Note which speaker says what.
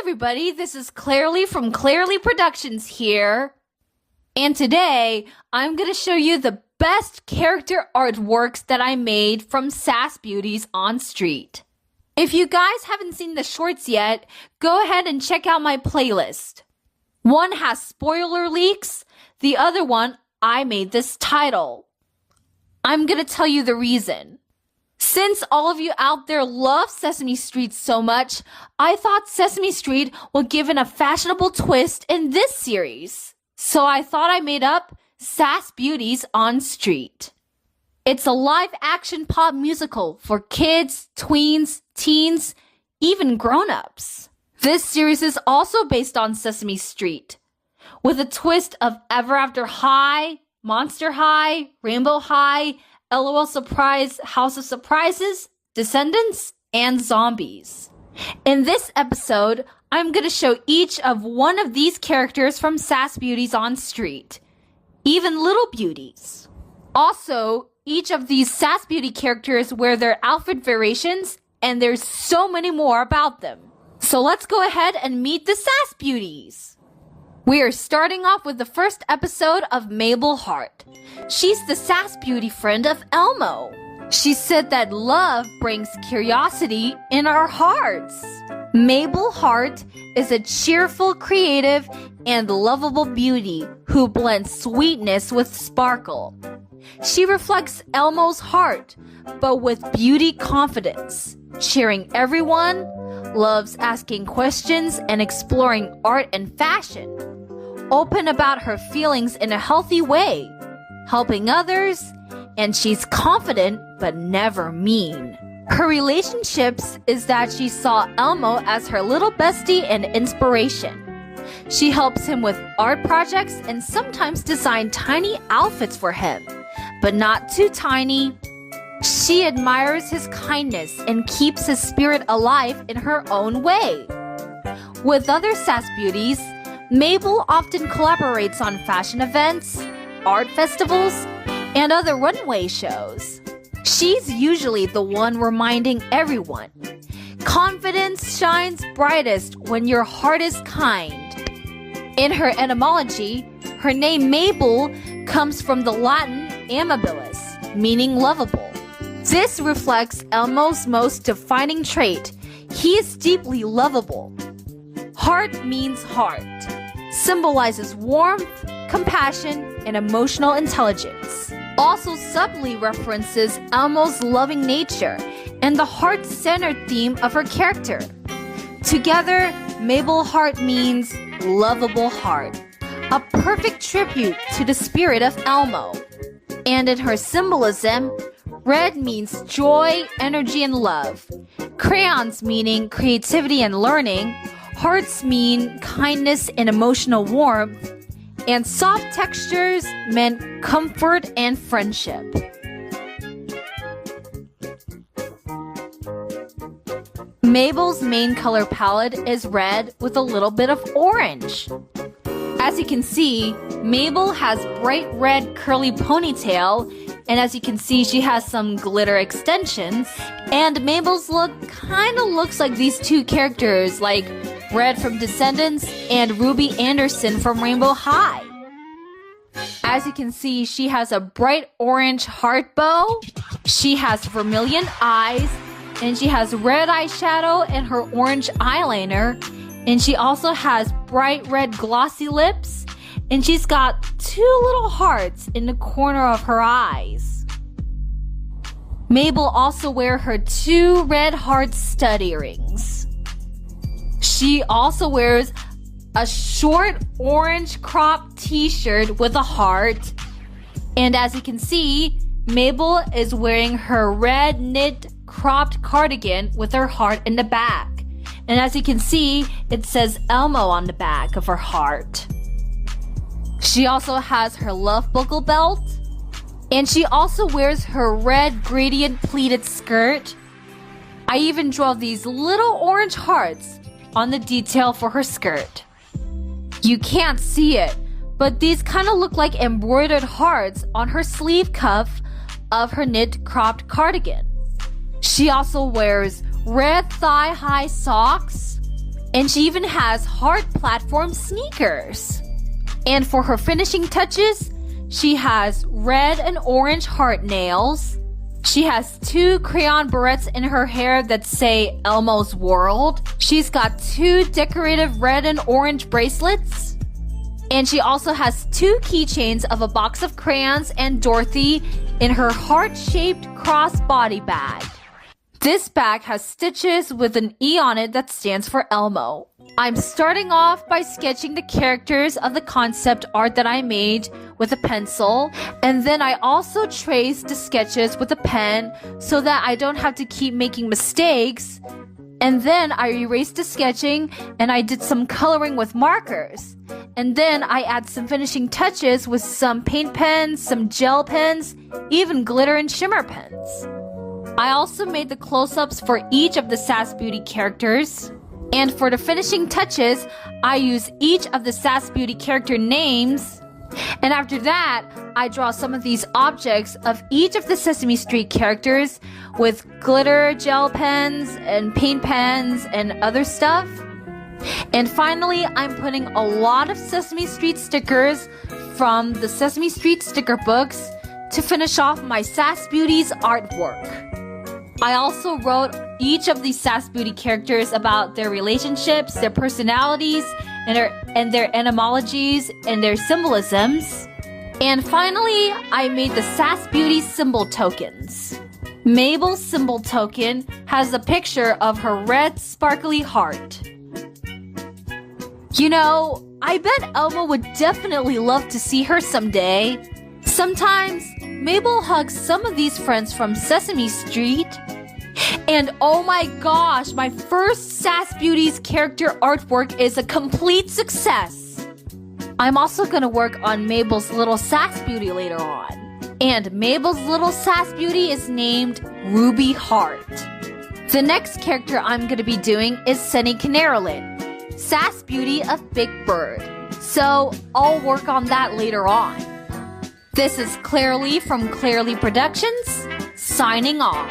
Speaker 1: everybody, this is Clairly from Clairly Productions here. And today, I'm going to show you the best character artworks that I made from Sass Beauties on Street. If you guys haven't seen the shorts yet, go ahead and check out my playlist. One has spoiler leaks, the other one, I made this title. I'm going to tell you the reason. Since all of you out there love Sesame Street so much, I thought Sesame Street would give it a fashionable twist in this series. So I thought I made up Sass Beauties on Street. It's a live-action pop musical for kids, tweens, teens, even grown-ups. This series is also based on Sesame Street, with a twist of Ever After High, Monster High, Rainbow High, LOL Surprise, House of Surprises, Descendants, and Zombies. In this episode, I'm going to show each of one of these characters from Sass Beauties on Street, even little beauties. Also, each of these Sass Beauty characters wear their outfit variations, and there's so many more about them. So let's go ahead and meet the Sass Beauties. We are starting off with the first episode of Mabel Heart. She's the Sass Beauty friend of Elmo. She said that love brings curiosity in our hearts. Mabel Heart is a cheerful, creative, and lovable beauty who blends sweetness with sparkle. She reflects Elmo's heart, but with beauty confidence, cheering everyone, loves asking questions and exploring art and fashion, open about her feelings in a healthy way, helping others, and she's confident but never mean. Her relationships is that she saw Elmo as her little bestie and inspiration. She helps him with art projects and sometimes design tiny outfits for him, but not too tiny. She admires his kindness and keeps his spirit alive in her own way. With other Sass Beauties, Mabel often collaborates on fashion events, art festivals, and other runway shows. She's usually the one reminding everyone, confidence shines brightest when your heart is kind. In her etymology, her name Mabel comes from the Latin amabilis, meaning lovable. This reflects Elmo's most defining trait. He is deeply lovable. Heart means heart, symbolizes warmth, compassion, and emotional intelligence. Also subtly references Elmo's loving nature and the heart-centered theme of her character. Together, Mabel Heart means lovable heart, a perfect tribute to the spirit of Elmo. And in her symbolism, red means joy, energy, and love. Crayons meaning creativity and learning. Hearts mean kindness and emotional warmth. And soft textures meant comfort and friendship. Mabel's main color palette is red with a little bit of orange. As you can see, Mabel has bright red curly ponytail, and as you can see, she has some glitter extensions. And Mabel's look kind of looks like these two characters, like Red from Descendants and Ruby Anderson from Rainbow High. As you can see, she has a bright orange heart bow, she has vermilion eyes, and she has red eyeshadow and her orange eyeliner, and she also has bright red glossy lips, and she's got two little hearts in the corner of her eyes. Mabel also wears her two red heart stud earrings. She also wears a short orange crop t-shirt with a heart. And as you can see, Mabel is wearing her red knit cropped cardigan with her heart in the back. And as you can see, it says Elmo on the back of her heart. She also has her love buckle belt. And she also wears her red gradient pleated skirt. I even draw these little orange hearts on the detail for her skirt. You can't see it, but these kind of look like embroidered hearts on her sleeve cuff of her knit cropped cardigan. She also wears red thigh-high socks, And she even has heart platform sneakers. And for her finishing touches, she has red and orange heart nails. She has 2 crayon barrettes in her hair that say Elmo's World. She's got 2 decorative red and orange bracelets. And she also has 2 keychains of a box of crayons and Dorothy in her heart-shaped crossbody bag. This bag has stitches with an E on it that stands for Elmo. I'm starting off by sketching the characters of the concept art that I made with a pencil, and then I also traced the sketches with a pen so that I don't have to keep making mistakes. And then I erased the sketching and I did some coloring with markers. And then I add some finishing touches with some paint pens, some gel pens, even glitter and shimmer pens. I also made the close-ups for each of the Sass Beauty characters. And for the finishing touches, I use each of the Sass Beauty character names. And after that, I draw some of these objects of each of the Sesame Street characters with glitter gel pens and paint pens and other stuff. And finally, I'm putting a lot of Sesame Street stickers from the Sesame Street sticker books to finish off my Sass Beauty's artwork. I also wrote each of these Sass Beauty characters about their relationships, their personalities, and their etymologies and their symbolisms. And finally, I made the Sass Beauty symbol tokens. Mabel's symbol token has a picture of her red sparkly heart. You know, I bet Elmo would definitely love to see her someday. Sometimes, Mabel hugs some of these friends from Sesame Street. And oh my gosh, my first Sass Beauty's character artwork is a complete success. I'm also going to work on Mabel's little Sass Beauty later on. And Mabel's little Sass Beauty is named Ruby Heart. The next character I'm going to be doing is Sunny Canaryland, Sass Beauty of Big Bird. So I'll work on that later on. This is Claire Lee from Claire Lee Productions, signing off.